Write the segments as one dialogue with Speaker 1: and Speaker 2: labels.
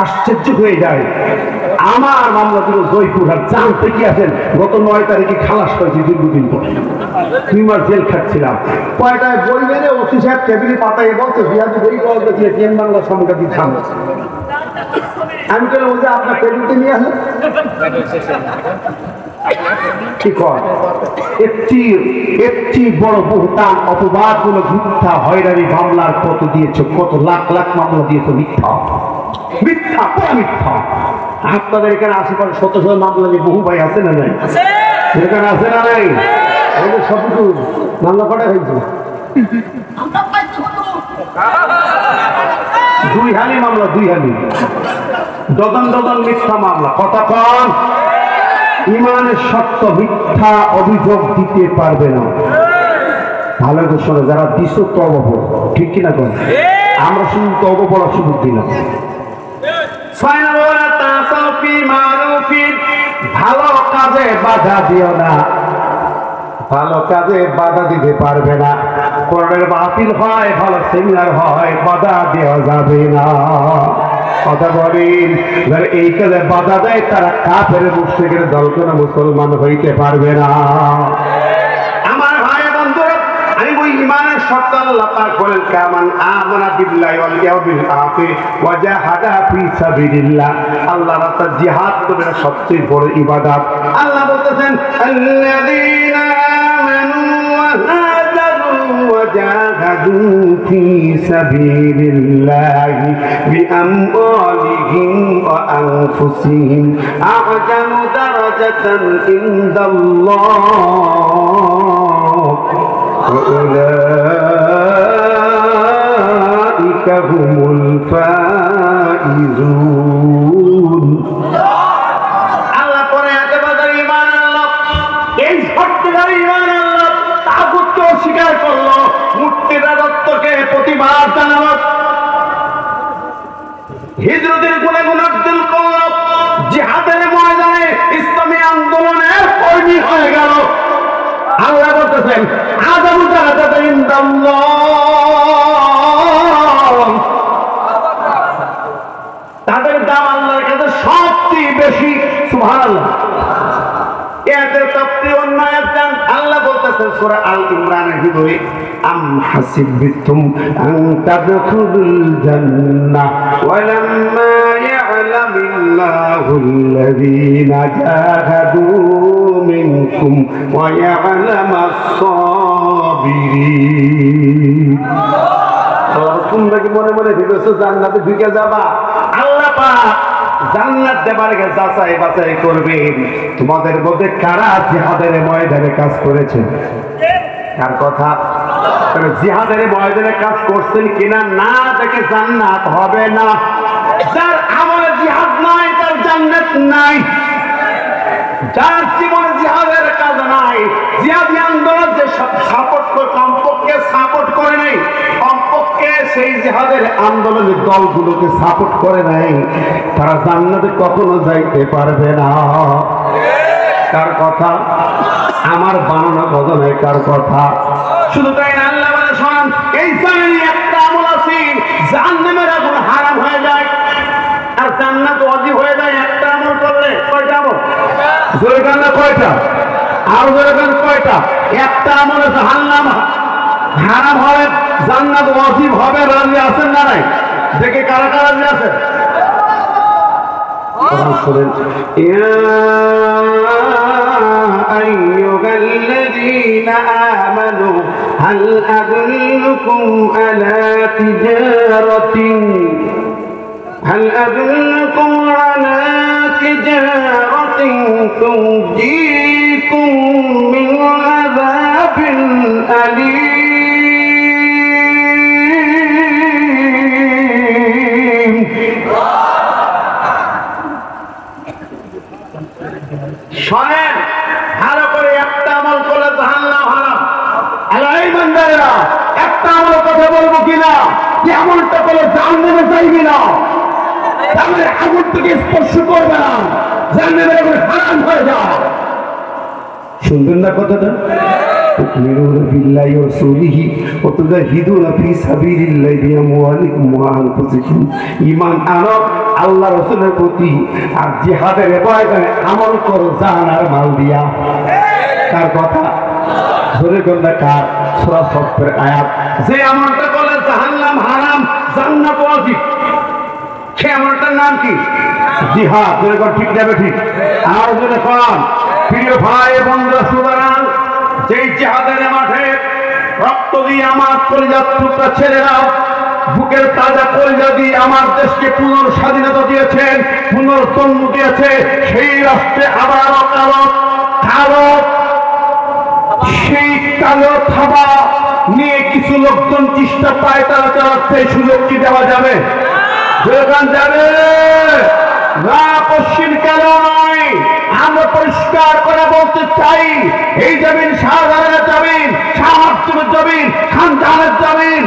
Speaker 1: আশ্চর্য হয়ে যায়। আমার মামলা ছিল জয়পুরহাট, জানতে কি আছেন গত 9 তারিখে খালাস পাইছি দীর্ঘদিন পরে, 2 মাস জেল খাটছিলাম। কয়টায় বই মেরে ওসি সাহেব টেবিলে পাতায় বলছে বিহাজি বই পাওয়া গেছে টিএম বাংলা সাংবাদিক সামনে। আমি বললাম ওই যে আপনার টেবিলতে নিয়ে আসেন কি কয়, একটি বড় বহুতান অপবাদ গুলো মিথ্যা হয়রানি মামলার কত দিয়েছ, কত লাখ লাখ মামলা দিয়েছ মিথ্যা মিথ্যা পুরা মিথ্যা। আপনাদের এখানে আশেপাশে শত শত মামলা নিয়ে বহু ভাই আছে না নাই? এখানে আছে না নাই? সবটুকু মামলা কটা হয়েছে? 2 হালি মামলা, 2 হালি ডজন ডজন মিথ্যা মামলা। কথা কন, ইমানের সত্য মিথ্যা অভিযোগ দিতে পারবে না। ভালো ঘোষণা যারা দিস তওবা পড়ো, ঠিক কিনা কন? আমরা শুধু তওবা পড়ার সুযোগ দিলাম। ভালো কাজে বাধা দিও না, ভালো কাজে বাধা দিতে পারবে না। কোরআনের মাহফিল হয়, ভালো সেমিনার হয়, বাধা দেওয়া যাবে না। কথা বলেন, যারা এই কাজে বাধা দেয় তারা কাফের মুশরিকের দল, কোনো মুসলমান হইতে পারবে না। আমার ভাই বন্ধুরা, আমি ওই ইমানের শর্ত আল্লাহ পাক বলেন কামান আমানা বিল্লাহি ওয়াল ইয়াউমিল আখির ওয়া জাহাদা ফি সাবিলিল্লাহ। আল্লাহ রাস্তায় জিহাদ করে সবচেয়ে বড় ইবাদত। আল্লাহ বলতেছেন আল্লাযীনা আমানু ওয়া হাজারু ওয়া জাহাদু ফি সাবিলিল্লাহি বিআমওয়ালিহিম ওয়া আনফুসিহিম আ'জামু দারাজাতান ইনদাল্লাহ وأولئك هم الفائزون। আল্লাহ পরে এতবাদের ঈমান আনলো, এই সত্যিকার ঈমান আনলো, তাগুতকে অস্বীকার করলো, মূর্তির রাজত্বকে প্রতিবাদ জানালো, হিজরতের গুণাগুণ করলো, জিহাদের ময়দানে ইসলামী আন্দোলনের কর্মী হয়ে গেল। আল্লাহ বলতেছেন আযামু দারাজাতান ইনদাল্লাহ, তাদের দাম আল্লাহর কাছে সবচেয়ে বেশি। সুবহানাল্লাহ। এতে তাফসীর অন্যায় জান আল্লাহ বলতেছেন সূরা আল ইমরানের ভিতরে আম হাসিবতুম আন তাদখুলুল জান্নাহ ওয়া লাম্মা ইয়া'লামিল্লাহুল্লাযীনা জাহাদু মিনকুম ওয়া ইয়া'লামাস সাবিরিন। আল্লাহ তোমরা কি মনে মনে ভেবেছো জান্নাতে ঢুকে যাবা? আল্লাহ পাক জান্নাত দেবার আগে যাচাই বাছাই করবেন তোমাদের মধ্যে কারা জিহাদের ময়দানে কাজ করেছেন। কার কথা? জিহাদের ময়দানে কাজ করছেন কিনা না দেখে জান্নাত হবে না। যার আমলে জিহাদ নাই তার জান্নাত নাই। যার জীবনে জিহাদের কাজ নাই, জিহাদি আন্দোলন যে সাপোর্ট করে, কমপক্ষে সাপোর্ট করে নাই, কমপক্ষে সেই জিহাদের আন্দোলনের দলগুলোকে সাপোর্ট করে নাই, তারা জান্নাতে কখনো যাইতে পারবে না। কার কথা? আমার বানানো কথা নয়, কার কথা? শুধু তাই না, আল্লাহ বলে শোন, এই জামিনে একটা আমল আছে জাহান্নামের আগুন হারাম হয়ে যায় আর জান্নাত ওয়াজিব হয়ে যায় একটা আমল করলে। কয়টা আমল? জোরে গান কয়টা? আর জোরে গান কয়টা? একটা আমলে জাহান্নাম হারাম হবে, জান্নাত ওয়াজিব হবে। রাজি আছেন না নাই? দেখে কারা কারা রাজি আছেন? ইয়া আইয়ুহাল্লাযীনা আমানু হাল আদুল্লুকুম আলা তিজারাতিন هل أدلكم على تجارة تنجيكم من عذاب أليم؟ শোনেন ভালো করে, একটা আমল করলে জাহান্নাম হারাম। আল্লাহ এই বান্দারা একটা আমল কথা বলবো কিনা যে আমলটা করলে জাহান্নামে যাইবি না, তাহলে আগুন থেকে স্পর্শ করবে না, জাহান্নামের আগুন হারাম হয়ে যায়। শুনবেন না কথাটা? তুমিনুনা বিল্লাহি ওয়া রাসূলিহি ওয়া তুজাহিদুনা ফি সাবিলিল্লাহি বিআমওয়ালিকুম ওয়া আনফুসিকুম। ঈমান আনো আল্লাহ রাসূলের প্রতি আর জিহাদের ময়দানে আমল করো জান আর মাল দিয়া। কার কথা? জোরে গন্ডা কার? সূরা সফের আয়াত। যে আমলটা করলে জাহান্নাম হারাম, জান্নাত ওয়াজিব, সে আমলটার নাম কি? জিহাদ। জোরে কর, ঠিক যাবে ঠিক। আর জোরে কর। প্রিয় ভাই বন্ধুরা, সুতরাং যেই জিহাদের মাঠে রক্ত দিয়ে আমার কলিজার টুকরা ছেলেরা বুকের তাজা কলিজা দিয়ে আমার দেশকে পুনর্স্বাধীনতা দিয়েছেন, পুনর্জন্ম দিয়েছে, সেই রাষ্ট্রে আবারও কালো সেই কালো থাবা নিয়ে কিছু লোকজন চেষ্টা পায়, তারা চালাচ্ছে। সুযোগ কি দেওয়া যাবে? যাবে না, পশ্চিম কেন নয়। আমরা পরিষ্কার করে বলতে চাই, এই জমিন শাহজাহানের জমিন, শাহবাগের জমিন, খানজাহানের জমিন,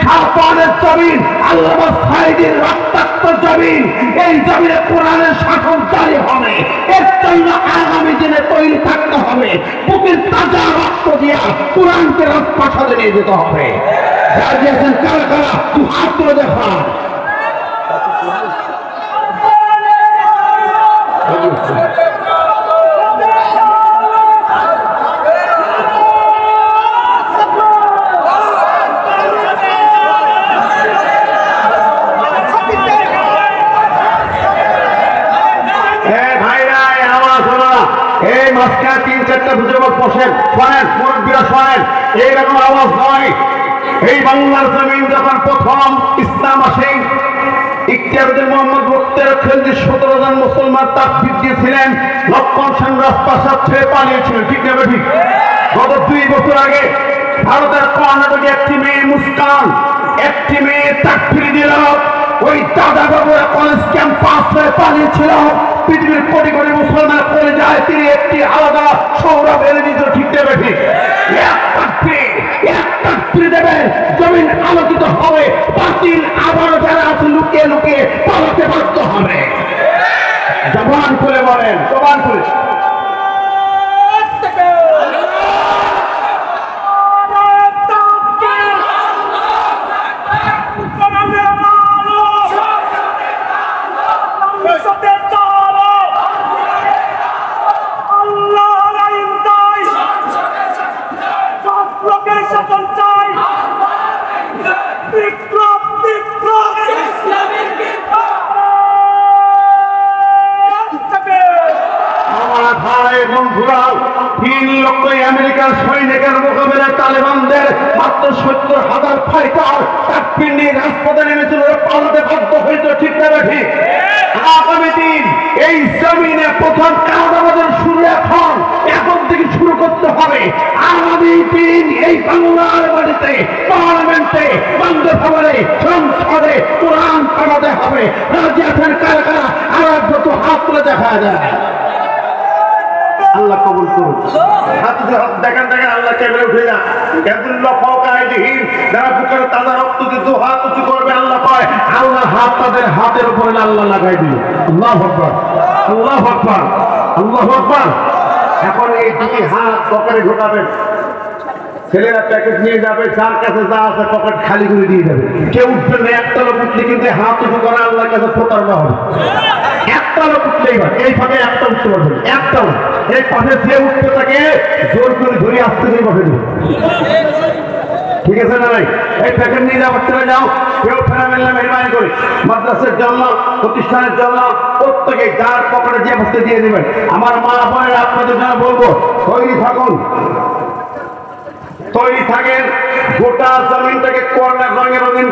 Speaker 1: শাহপানের জমিন, আল্লামা সাঈদীর রক্তাক্ত জমিন। এই জমিনে কোরআনের শাসন জারি হবে। এর জন্য আগামী দিনে তৈরি থাকতে হবে। বুকের তাজা রক্ত দিয়া কোরআনকে রাজপ্রাসাদে নিয়ে যেতে হবে। যারা দিয়েছেন কারা কারা, তুই হাত তুলে দেখা। এই মাঝখানে তিন চারটা বুজুর্গ বসেন, শোনেন, মুরব্বীরা শোনেন, এইরকম আওয়াজ নয়। এই বাংলার জমিন যখন প্রথম ইসলাম আসে, ইখতিয়ারউদ্দিন মোহাম্মদ বখতিয়ার খিলজি 17 জন মুসলমান তাকবীর দিয়েছিলেন। লক্ষণ সেন রাজপ্রাসাদ ছেড়ে পালিয়েছিলেন, ঠিক না ঠিক? গত 2 বছর আগে ভারতের কর্ণাটকে একটি মেয়ে মুস্কান, একটি মেয়ে তাকবীর দিল। ওই দাদা বাবুরা কলেজ ক্যাম্পাস ছেড়ে পালিয়েছিল। পৃথিবীর কোটি কোটি মুসলমান করে যায়, তিনি একটি আলাদা সৌরভ এনে দিত, ঠিক না ঠিক? এক তাকবীর দেবেন, জমিন আলোকিত হবে। বাতিল আবারও যারা আছে লুকিয়ে লুকিয়ে পালাতে বাধ্য হবে। জবান খুলে বলেন, জবান খুলে। আমেরিকার সৈনিকের মোকাবেলায় তালেবানদের মাত্র 70,000 ফাইটার তাকবীর নিয়ে রাজপথে নেমেছিল, পালাতে বাধ্য হয়েছিল, ঠিক না ঠিক? আগামী দিন এই জমিনে প্রথম কায়দাবাদের শুরু এখন থেকে শুরু করতে হবে। আগামী দিন এই বাংলার বাড়িতে, পার্লামেন্টে, বন্দে ভবনে, সংসদে কোরআন পড়াতে হবে। রাজি আছেন কারা কারা? আর যত হাত তুলে দেখা যায়। আল্লাহ কবুল করুন। দেখেন দেখেন, আল্লাহ কেবলে উঠে যান। যারা বুকের তাজা রক্ত দিয়ে 2 হাত উঁচু করবে, আল্লাহ পায়। আল্লাহ হাত তাদের হাতের উপরে আল্লাহ লাগাই দিল। আল্লাহু আকবার, আল্লাহু আকবার, আল্লাহু আকবার। এখন এই 2 হাত পকেটে ঢোকাবেন। ছেলেরা প্যাকেট নিয়ে যাবে, যার কাছে যা আছে পকেট খালি করে দিয়ে যাবে। কেউ উঠবে না। একটা লোক উঠলে কিন্তু হাত উঁচু করা আল্লাহর কাছে প্রতারণা হবে। একটা লোক উঠলেই হয়, এই ফাঁকে একটা উঠতে পারবে, একটা এই পাশে যে উঠতে থাকে জোর করে ধরে আসতে দিয়ে বসে দেবে, ঠিক আছে না? এই প্যাকেট নিয়ে যাও, বাচ্চারা যাও। কেউ ফেরা মেললে মেহরবানি করে মাদ্রাসার জন্য, প্রতিষ্ঠানের জন্য প্রত্যেকে যার পকেটে যে বসতে দিয়ে দেবেন। আমার মা বোনেরা আপনাদের জন্য বলবো, তৈরি থাকুন, তৈরি থাকেন। গোটা জমিনটাকে কর্নার রঙে রঙিন